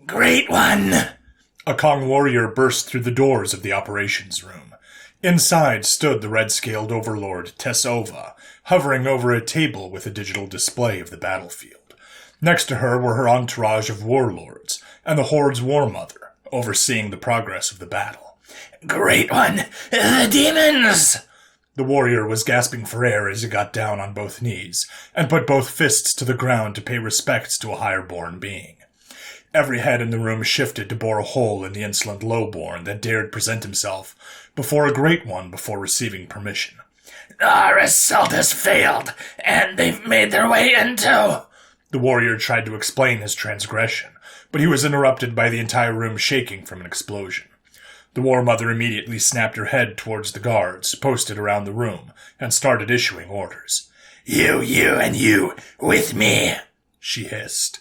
Great one! A Kong warrior burst through the doors of the operations room. Inside stood the red-scaled overlord Tessova, hovering over a table with a digital display of the battlefield. Next to her were her entourage of warlords, and the Horde's war mother, overseeing the progress of the battle. Great one! The demons! The warrior was gasping for air as he got down on both knees, and put both fists to the ground to pay respects to a higher-born being. Every head in the room shifted to bore a hole in the insolent lowborn that dared present himself before a great one before receiving permission. Our assault has failed, and they've made their way into... The warrior tried to explain his transgression, but he was interrupted by the entire room shaking from an explosion. The war mother immediately snapped her head towards the guards posted around the room and started issuing orders. You, and you, with me, she hissed.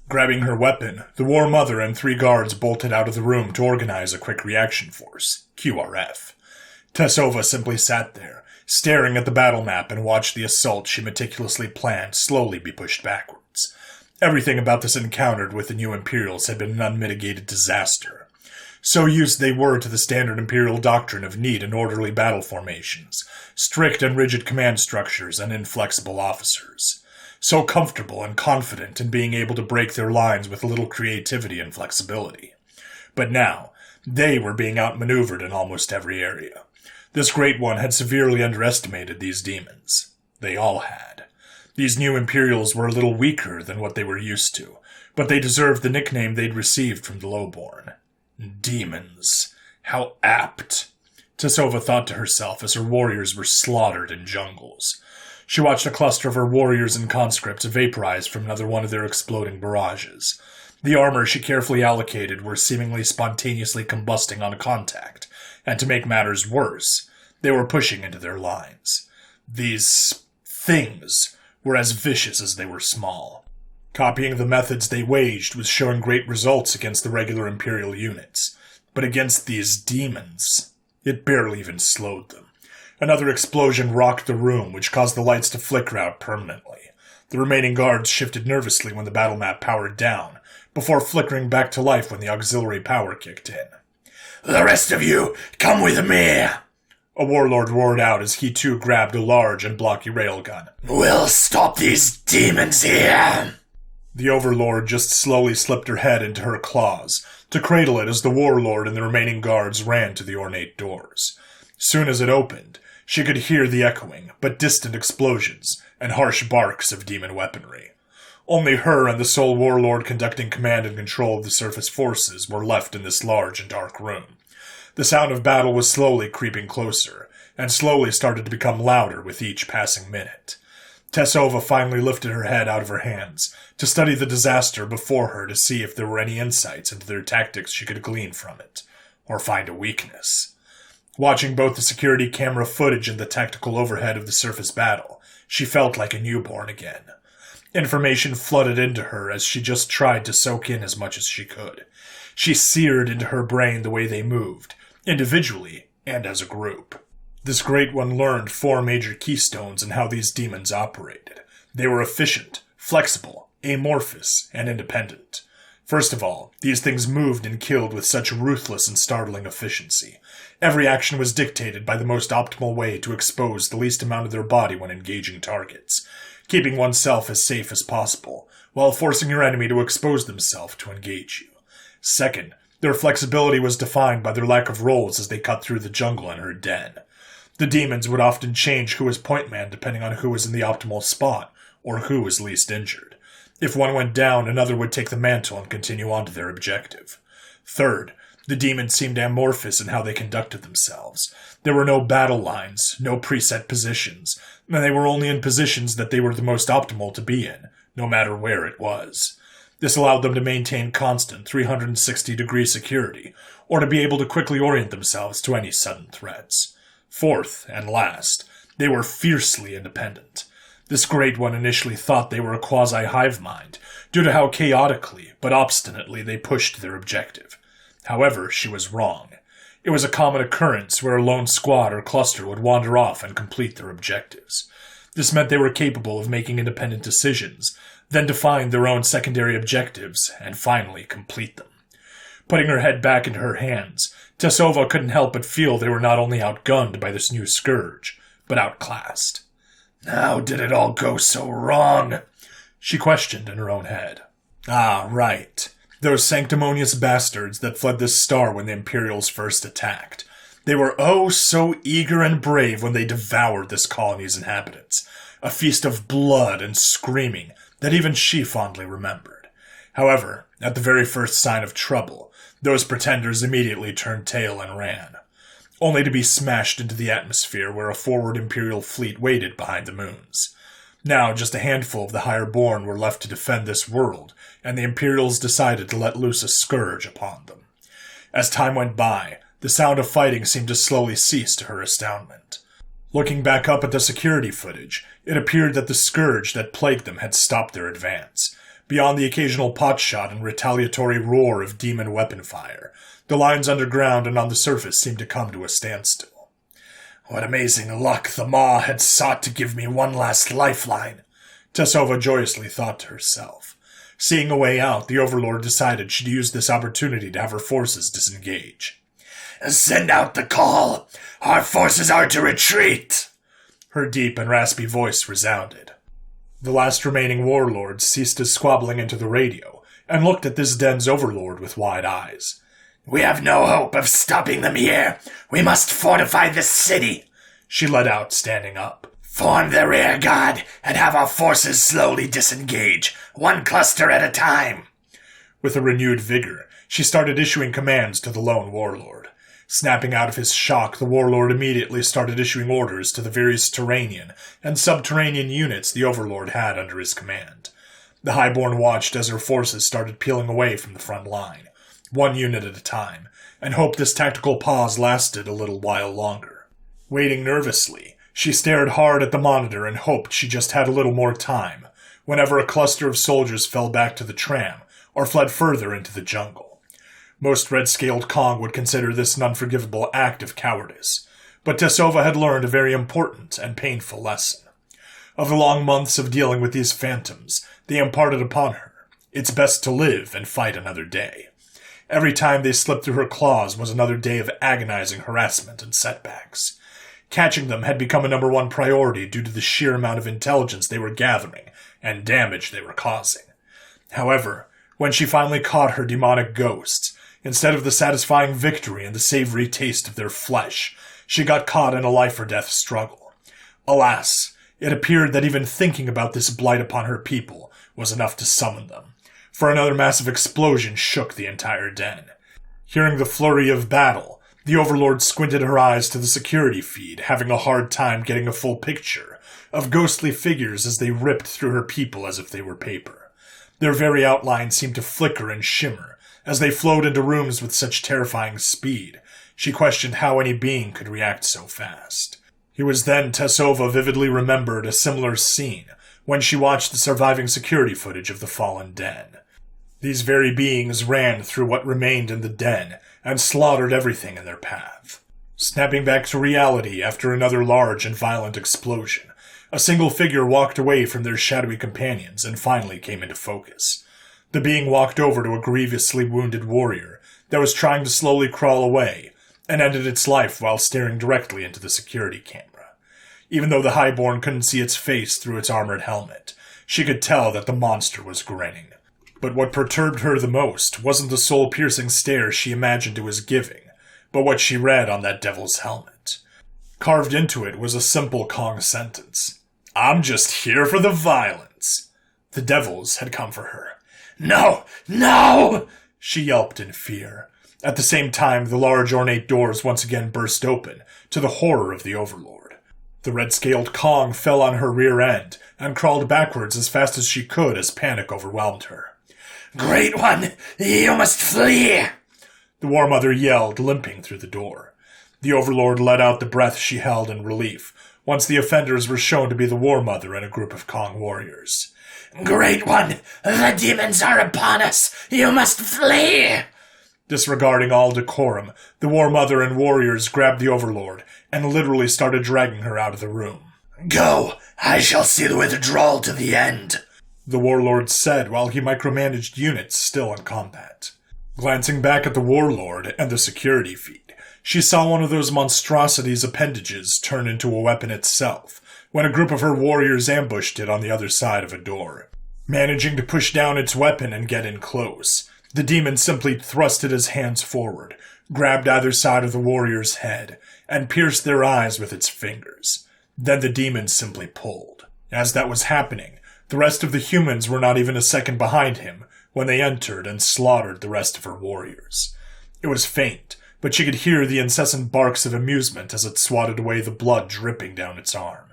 Grabbing her weapon, the war mother and 3 guards bolted out of the room to organize a quick reaction force, QRF. Tessova simply sat there, staring at the battle map and watched the assault she meticulously planned slowly be pushed backwards. Everything about this encounter with the new Imperials had been an unmitigated disaster. So used they were to the standard Imperial doctrine of neat and orderly battle formations, strict and rigid command structures, and inflexible officers. So comfortable and confident in being able to break their lines with little creativity and flexibility. But now, they were being outmaneuvered in almost every area. This Great One had severely underestimated these demons. They all had. These new Imperials were a little weaker than what they were used to, but they deserved the nickname they'd received from the lowborn. Demons. How apt. Tessova thought to herself as her warriors were slaughtered in jungles. She watched a cluster of her warriors and conscripts vaporize from another one of their exploding barrages. The armor she carefully allocated were seemingly spontaneously combusting on contact, and to make matters worse, they were pushing into their lines. These things were as vicious as they were small. Copying the methods they waged was showing great results against the regular Imperial units, but against these demons, it barely even slowed them. Another explosion rocked the room, which caused the lights to flicker out permanently. The remaining guards shifted nervously when the battle map powered down, before flickering back to life when the auxiliary power kicked in. The rest of you, come with me! A warlord roared out as he too grabbed a large and blocky railgun. We'll stop these demons here! The overlord just slowly slipped her head into her claws, to cradle it as the warlord and the remaining guards ran to the ornate doors. Soon as it opened, she could hear the echoing, but distant explosions and harsh barks of demon weaponry. Only her and the sole warlord conducting command and control of the surface forces were left in this large and dark room. The sound of battle was slowly creeping closer, and slowly started to become louder with each passing minute. Tessova finally lifted her head out of her hands to study the disaster before her to see if there were any insights into their tactics she could glean from it, or find a weakness. Watching both the security camera footage and the tactical overhead of the surface battle, she felt like a newborn again. Information flooded into her as she just tried to soak in as much as she could. She seared into her brain the way they moved, individually and as a group. This Great One learned 4 major keystones in how these demons operated. They were efficient, flexible, amorphous, and independent. First of all, these things moved and killed with such ruthless and startling efficiency. Every action was dictated by the most optimal way to expose the least amount of their body when engaging targets, keeping oneself as safe as possible, while forcing your enemy to expose themselves to engage you. Second, their flexibility was defined by their lack of roles as they cut through the jungle and her den. The demons would often change who was point man depending on who was in the optimal spot, or who was least injured. If one went down, another would take the mantle and continue on to their objective. Third, the demons seemed amorphous in how they conducted themselves. There were no battle lines, no preset positions, and they were only in positions that they were the most optimal to be in, no matter where it was. This allowed them to maintain constant 360-degree security, or to be able to quickly orient themselves to any sudden threats. Fourth, and last, they were fiercely independent. This Great One initially thought they were a quasi-hive mind, due to how chaotically but obstinately they pushed their objective. However, she was wrong. It was a common occurrence where a lone squad or cluster would wander off and complete their objectives. This meant they were capable of making independent decisions, then define their own secondary objectives, and finally complete them. Putting her head back into her hands, Tessova couldn't help but feel they were not only outgunned by this new scourge, but outclassed. How did it all go so wrong? She questioned in her own head. Ah, right. Those sanctimonious bastards that fled this star when the Imperials first attacked. They were oh so eager and brave when they devoured this colony's inhabitants. A feast of blood and screaming that even she fondly remembered. However, at the very first sign of trouble, those pretenders immediately turned tail and ran, only to be smashed into the atmosphere where a forward Imperial fleet waited behind the moons. Now just a handful of the higher-born were left to defend this world, and the Imperials decided to let loose a scourge upon them. As time went by, the sound of fighting seemed to slowly cease to her astoundment. Looking back up at the security footage, it appeared that the scourge that plagued them had stopped their advance. Beyond the occasional potshot and retaliatory roar of demon weapon fire, the lines underground and on the surface seemed to come to a standstill. What amazing luck the Maw had sought to give me one last lifeline, Tessova joyously thought to herself. Seeing a way out, the Overlord decided she'd use this opportunity to have her forces disengage. Send out the call! Our forces are to retreat! Her deep and raspy voice resounded. The last remaining warlord ceased his squabbling into the radio and looked at this den's Overlord with wide eyes. We have no hope of stopping them here. We must fortify this city, she let out, standing up. Form the rear guard and have our forces slowly disengage, one cluster at a time. With a renewed vigor, she started issuing commands to the lone warlord. Snapping out of his shock, the warlord immediately started issuing orders to the various Terranian and subterranean units the Overlord had under his command. The Highborn watched as her forces started peeling away from the front line, one unit at a time, and hoped this tactical pause lasted a little while longer. Waiting nervously, she stared hard at the monitor and hoped she just had a little more time, whenever a cluster of soldiers fell back to the tram or fled further into the jungle. Most red-scaled Kong would consider this an unforgivable act of cowardice, but Tessova had learned a very important and painful lesson. Of the long months of dealing with these phantoms, they imparted upon her, it's best to live and fight another day. Every time they slipped through her claws was another day of agonizing harassment and setbacks. Catching them had become a number one priority due to the sheer amount of intelligence they were gathering and damage they were causing. However, when she finally caught her demonic ghosts, instead of the satisfying victory and the savory taste of their flesh, she got caught in a life-or-death struggle. Alas, it appeared that even thinking about this blight upon her people was enough to summon them, for another massive explosion shook the entire den. Hearing the flurry of battle, the Overlord squinted her eyes to the security feed, having a hard time getting a full picture of ghostly figures as they ripped through her people as if they were paper. Their very outlines seemed to flicker and shimmer as they flowed into rooms with such terrifying speed. She questioned how any being could react so fast. It was then Tessova vividly remembered a similar scene when she watched the surviving security footage of the fallen den. These very beings ran through what remained in the den and slaughtered everything in their path. Snapping back to reality after another large and violent explosion, a single figure walked away from their shadowy companions and finally came into focus. The being walked over to a grievously wounded warrior that was trying to slowly crawl away and ended its life while staring directly into the security camera. Even though the Highborn couldn't see its face through its armored helmet, she could tell that the monster was grinning. But what perturbed her the most wasn't the soul-piercing stare she imagined it was giving, but what she read on that devil's helmet. Carved into it was a simple Kong sentence. I'm just here for the violence. The devils had come for her. No! No! She yelped in fear. At the same time, the large ornate doors once again burst open, to the horror of the Overlord. The red-scaled Kong fell on her rear end, and crawled backwards as fast as she could as panic overwhelmed her. Great One, you must flee! The War Mother yelled, limping through the door. The Overlord let out the breath she held in relief, once the offenders were shown to be the War Mother and a group of Kong warriors. Great One, the demons are upon us! You must flee! Disregarding all decorum, the War Mother and warriors grabbed the Overlord and literally started dragging her out of the room. Go! I shall see the withdrawal to the end! the warlord said while he micromanaged units still in combat. Glancing back at the warlord and the security feed, she saw one of those monstrosities' appendages turn into a weapon itself when a group of her warriors ambushed it on the other side of a door. Managing to push down its weapon and get in close, the demon simply thrusted his hands forward, grabbed either side of the warrior's head, and pierced their eyes with its fingers. Then the demon simply pulled. As that was happening, the rest of the humans were not even a second behind him when they entered and slaughtered the rest of her warriors. It was faint, but she could hear the incessant barks of amusement as it swatted away the blood dripping down its arm.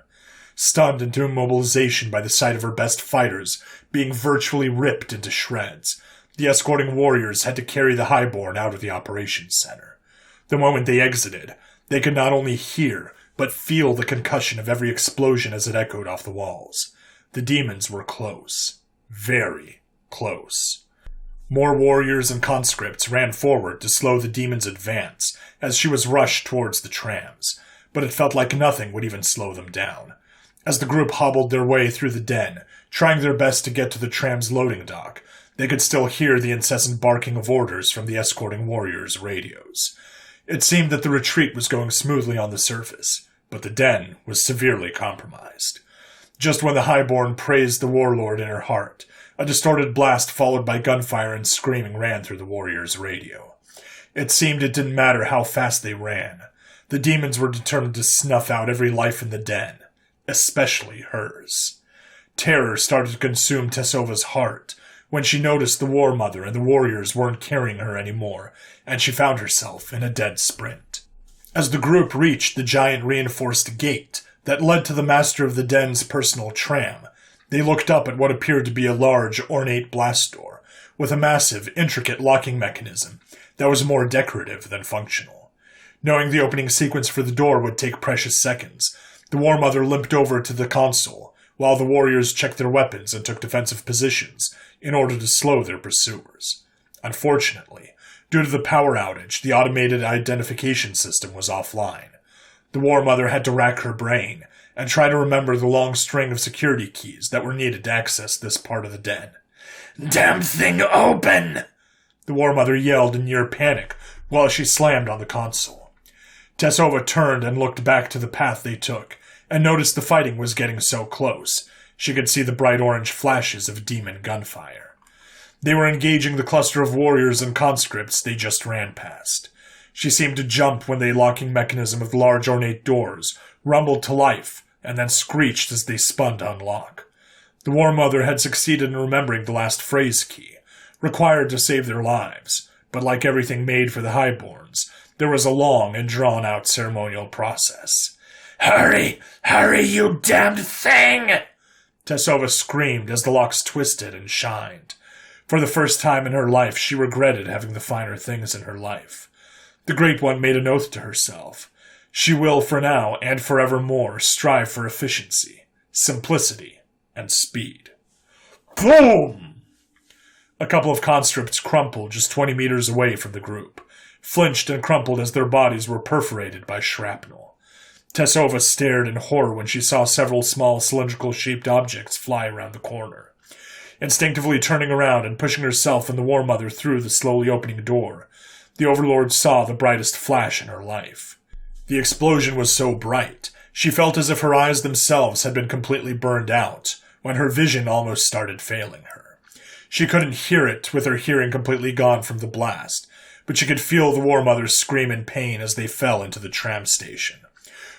Stunned into immobilization by the sight of her best fighters being virtually ripped into shreds, the escorting warriors had to carry the highborn out of the operations center. The moment they exited, they could not only hear, but feel the concussion of every explosion as it echoed off the walls. The demons were close. Very close. More warriors and conscripts ran forward to slow the demon's advance as she was rushed towards the trams, but it felt like nothing would even slow them down. As the group hobbled their way through the den, trying their best to get to the tram's loading dock, they could still hear the incessant barking of orders from the escorting warriors' radios. It seemed that the retreat was going smoothly on the surface, but the den was severely compromised. Just when the highborn praised the warlord in her heart, a distorted blast followed by gunfire and screaming ran through the warriors' radio. It seemed it didn't matter how fast they ran. The demons were determined to snuff out every life in the den, especially hers. Terror started to consume Tessova's heart when she noticed the War Mother and the warriors weren't carrying her anymore, and she found herself in a dead sprint. As the group reached the giant reinforced gate that led to the master of the den's personal tram, they looked up at what appeared to be a large, ornate blast door with a massive, intricate locking mechanism that was more decorative than functional. Knowing the opening sequence for the door would take precious seconds, the War Mother limped over to the console, while the warriors checked their weapons and took defensive positions in order to slow their pursuers. Unfortunately, due to the power outage, the automated identification system was offline. The War Mother had to rack her brain and try to remember the long string of security keys that were needed to access this part of the den. "Damn thing open!" The War Mother yelled in near panic while she slammed on the console. Tessova turned and looked back to the path they took, and noticed the fighting was getting so close. She could see the bright orange flashes of demon gunfire. They were engaging the cluster of warriors and conscripts they just ran past. She seemed to jump when the locking mechanism of large ornate doors rumbled to life and then screeched as they spun to unlock. The War Mother had succeeded in remembering the last phrase key, required to save their lives, but like everything made for the highborns, there was a long and drawn-out ceremonial process. "Hurry! Hurry, you damned thing!" Tessova screamed as the locks twisted and shined. For the first time in her life, she regretted having the finer things in her life. The Great One made an oath to herself. She will, for now and forevermore, strive for efficiency, simplicity, and speed. Boom! A couple of conscripts crumpled just 20 meters away from the group, flinched and crumpled as their bodies were perforated by shrapnel. Tessova stared in horror when she saw several small cylindrical-shaped objects fly around the corner. Instinctively turning around and pushing herself and the War Mother through the slowly opening door, the Overlord saw the brightest flash in her life. The explosion was so bright, she felt as if her eyes themselves had been completely burned out, when her vision almost started failing her. She couldn't hear it, with her hearing completely gone from the blast, but she could feel the War Mother scream in pain as they fell into the tram station.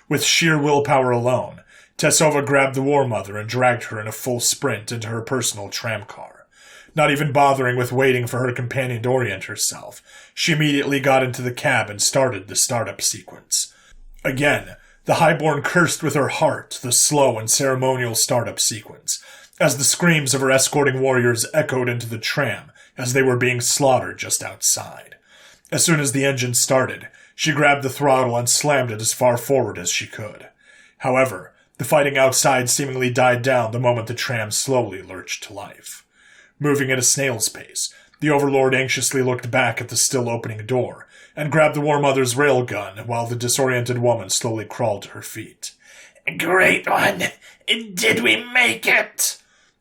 With sheer willpower alone, Tessova grabbed the War Mother and dragged her in a full sprint into her personal tramcar. Not even bothering with waiting for her companion to orient herself, she immediately got into the cab and started the startup sequence. Again, the Highborn cursed with her heart the slow and ceremonial startup sequence, as the screams of her escorting warriors echoed into the tram as they were being slaughtered just outside. As soon as the engine started, she grabbed the throttle and slammed it as far forward as she could. However, the fighting outside seemingly died down the moment the tram slowly lurched to life. Moving at a snail's pace, the Overlord anxiously looked back at the still opening door and grabbed the War Mother's railgun while the disoriented woman slowly crawled to her feet. "Great One, did we make it?"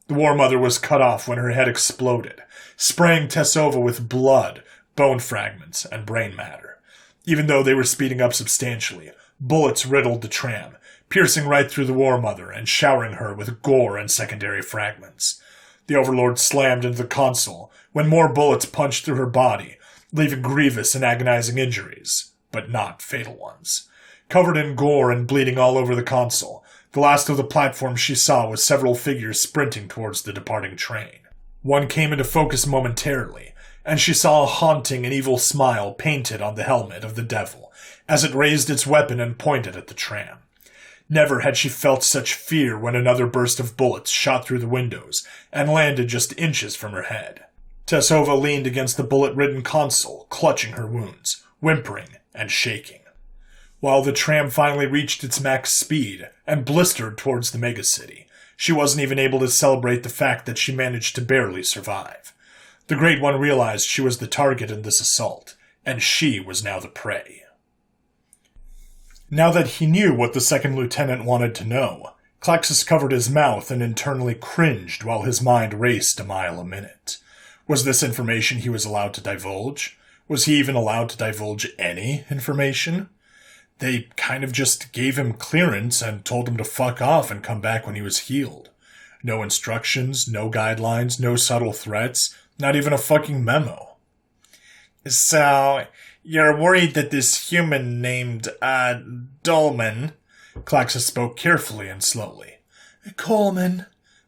The War Mother was cut off when her head exploded, spraying Tessova with blood, bone fragments, and brain matter. Even though they were speeding up substantially, bullets riddled the tram, piercing right through the War Mother and showering her with gore and secondary fragments. The Overlord slammed into the console when more bullets punched through her body, leaving grievous and agonizing injuries, but not fatal ones. Covered in gore and bleeding all over the console, the last of the platform she saw was several figures sprinting towards the departing train. One came into focus momentarily, and she saw a haunting and evil smile painted on the helmet of the devil as it raised its weapon and pointed at the tram. Never had she felt such fear when another burst of bullets shot through the windows and landed just inches from her head. Tessova leaned against the bullet-ridden console, clutching her wounds, whimpering and shaking. While the tram finally reached its max speed and blistered towards the megacity, she wasn't even able to celebrate the fact that she managed to barely survive. The Great One realized she was the target in this assault, and she was now the prey. Now that he knew what the second lieutenant wanted to know, Klaxis covered his mouth and internally cringed while his mind raced a mile a minute. Was this information he was allowed to divulge? Was he even allowed to divulge any information? They kind of just gave him clearance and told him to fuck off and come back when he was healed. No instructions, no guidelines, no subtle threats, not even a fucking memo. So, you're worried that this human named, Dolman... Klaxis spoke carefully and slowly. Coleman,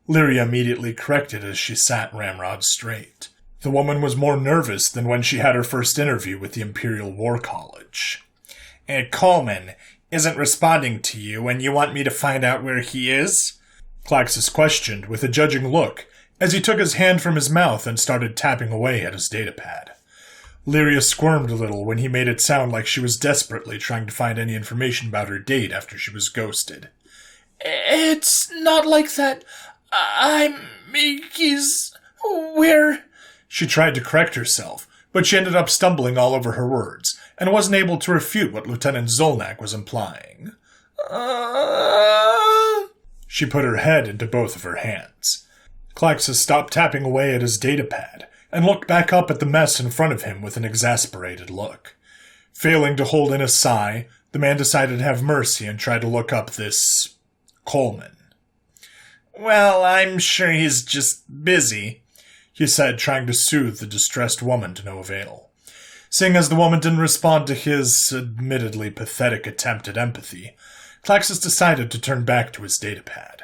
Lyria immediately corrected as she sat ramrod straight. The woman was more nervous than when she had her first interview with the Imperial War College. Coleman isn't responding to you, and you want me to find out where he is? Klaxis questioned with a judging look as he took his hand from his mouth and started tapping away at his datapad. Lyria squirmed a little when he made it sound like she was desperately trying to find any information about her date after she was ghosted. It's not like that. Where... She tried to correct herself, but she ended up stumbling all over her words, and wasn't able to refute what Lieutenant Zolnak was implying. She put her head into both of her hands. Klaxis stopped tapping away at his datapad, and looked back up at the mess in front of him with an exasperated look. Failing to hold in a sigh, the man decided to have mercy and tried to look up this... Coleman. Well, I'm sure he's just busy, he said, trying to soothe the distressed woman to no avail. Seeing as the woman didn't respond to his, admittedly pathetic attempt at empathy, Klaxis decided to turn back to his datapad.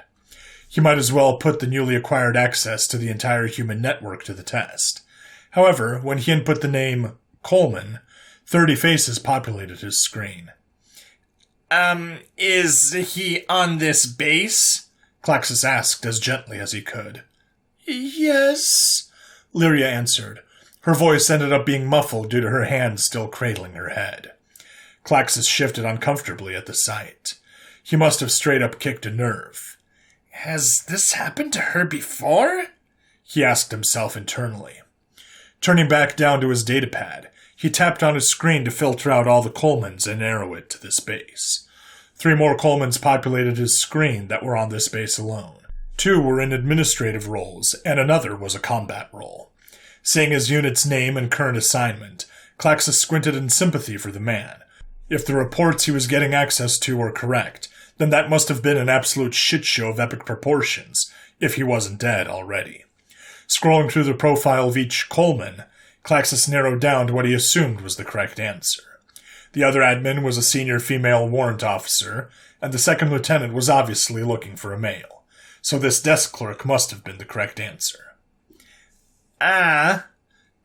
He might as well put the newly acquired access to the entire human network to the test. However, when he input the name Coleman, 30 faces populated his screen. Is he on this base? Klaxis asked as gently as he could. Yes, Lyria answered. Her voice ended up being muffled due to her hand still cradling her head. Klaxis shifted uncomfortably at the sight. He must have straight up kicked a nerve. Has this happened to her before? He asked himself internally. Turning back down to his datapad, he tapped on his screen to filter out all the Colemans and narrow it to this base. 3 more Colemans populated his screen that were on this base alone. 2 were in administrative roles, and another was a combat role. Seeing his unit's name and current assignment, Klaxis squinted in sympathy for the man. If the reports he was getting access to were correct, then that must have been an absolute shitshow of epic proportions, if he wasn't dead already. Scrolling through the profile of each Coleman, Klaxis narrowed down to what he assumed was the correct answer. The other admin was a senior female warrant officer, and the second lieutenant was obviously looking for a male. So this desk clerk must have been the correct answer.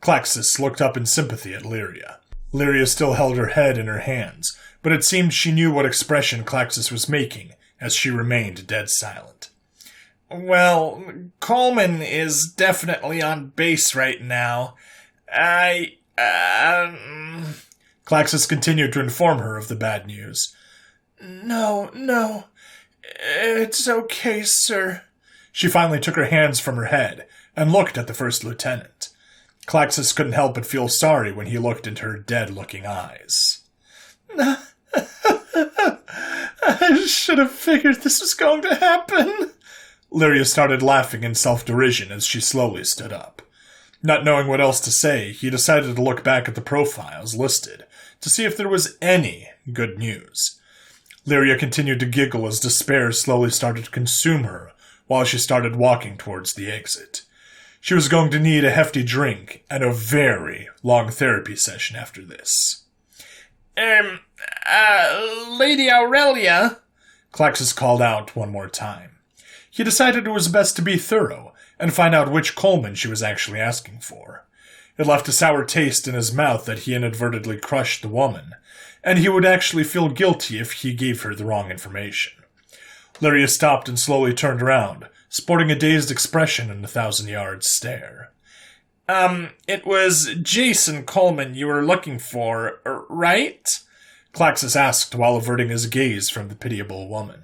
Klaxis looked up in sympathy at Lyria. Lyria still held her head in her hands, but it seemed she knew what expression Klaxis was making, as she remained dead silent. Well, Coleman is definitely on base right now. Klaxis continued to inform her of the bad news. No, it's okay, sir. She finally took her hands from her head and looked at the first lieutenant. Klaxis couldn't help but feel sorry when he looked into her dead-looking eyes. I should have figured this was going to happen, Lyria started laughing in self-derision as she slowly stood up. Not knowing what else to say, he decided to look back at the profiles listed to see if there was any good news. Lyria continued to giggle as despair slowly started to consume her while she started walking towards the exit. She was going to need a hefty drink and a very long therapy session after this. Lady Aurelia, Klaxus called out one more time. He decided it was best to be thorough and find out which Coleman she was actually asking for. It left a sour taste in his mouth that he inadvertently crushed the woman, and he would actually feel guilty if he gave her the wrong information. Lyria stopped and slowly turned around, sporting a dazed expression and a 1,000-yard stare. It was Jason Coleman you were looking for, right? Klaxus asked while averting his gaze from the pitiable woman.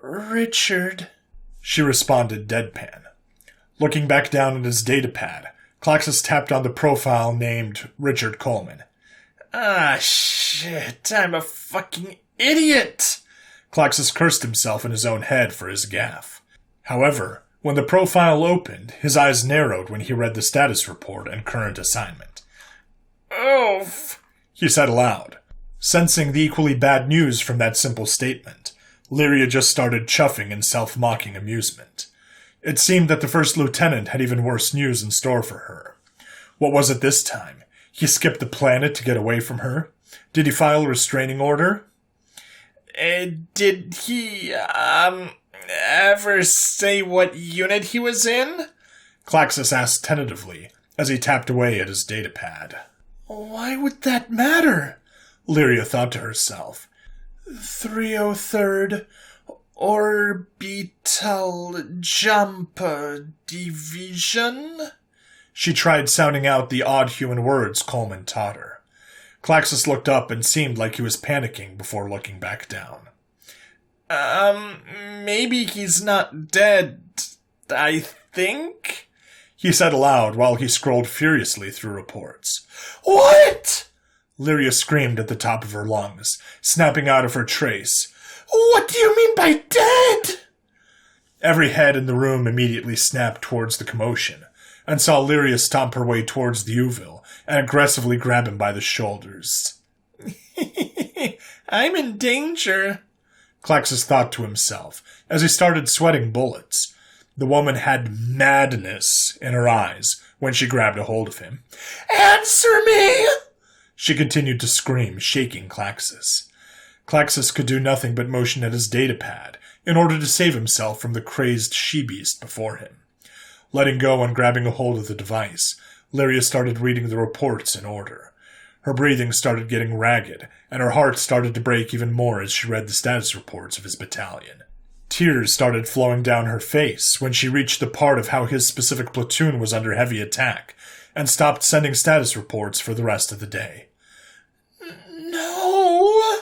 Richard, she responded deadpan. Looking back down at his datapad, Klaxus tapped on the profile named Richard Coleman. Ah, shit, I'm a fucking idiot! Klaxus cursed himself in his own head for his gaffe. However, when the profile opened, his eyes narrowed when he read the status report and current assignment. Oof, he said aloud. Sensing the equally bad news from that simple statement, Lyria just started chuffing in self-mocking amusement. It seemed that the first lieutenant had even worse news in store for her. What was it this time? He skipped the planet to get away from her? Did he file a restraining order? Did he, ever say what unit he was in? Klaxus asked tentatively as he tapped away at his datapad. Why would that matter? Lyria thought to herself. 303rd Orbital Jump Division? She tried sounding out the odd human words Coleman taught her. Klaxus looked up and seemed like he was panicking before looking back down. Maybe he's not dead, I think? He said aloud while he scrolled furiously through reports. What? Lyria screamed at the top of her lungs, snapping out of her trace. What do you mean by dead? Every head in the room immediately snapped towards the commotion, and saw Lyria stomp her way towards the Uvil and aggressively grab him by the shoulders. I'm in danger, Klaxus thought to himself as he started sweating bullets. The woman had madness in her eyes when she grabbed a hold of him. Answer me! She continued to scream, shaking Klaxus. Klaxus could do nothing but motion at his datapad in order to save himself from the crazed she-beast before him. Letting go and grabbing a hold of the device, Lyria started reading the reports in order. Her breathing started getting ragged, and her heart started to break even more as she read the status reports of his battalion. Tears started flowing down her face when she reached the part of how his specific platoon was under heavy attack, and stopped sending status reports for the rest of the day. No,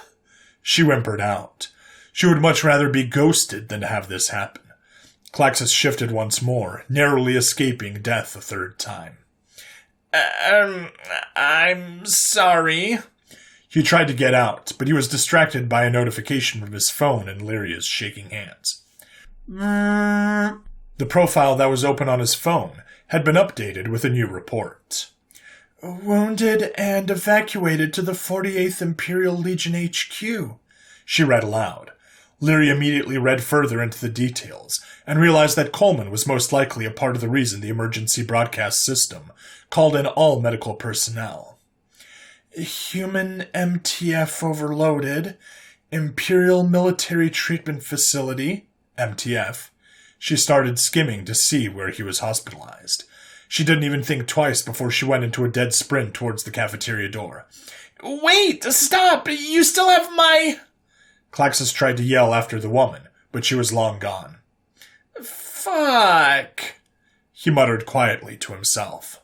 she whimpered out. She would much rather be ghosted than to have this happen. Klaxus shifted once more, narrowly escaping death a third time. I'm sorry. He tried to get out, but he was distracted by a notification from his phone and Lyria's shaking hands. The profile that was open on his phone had been updated with a new report. Wounded and evacuated to the 48th Imperial Legion HQ, she read aloud. Lyria immediately read further into the details and realized that Coleman was most likely a part of the reason the emergency broadcast system called in all medical personnel. Human MTF overloaded, Imperial Military Treatment Facility, MTF. She started skimming to see where he was hospitalized. She didn't even think twice before she went into a dead sprint towards the cafeteria door. Wait! Stop! You still have my... Klaxus tried to yell after the woman, but she was long gone. Fuck, he muttered quietly to himself.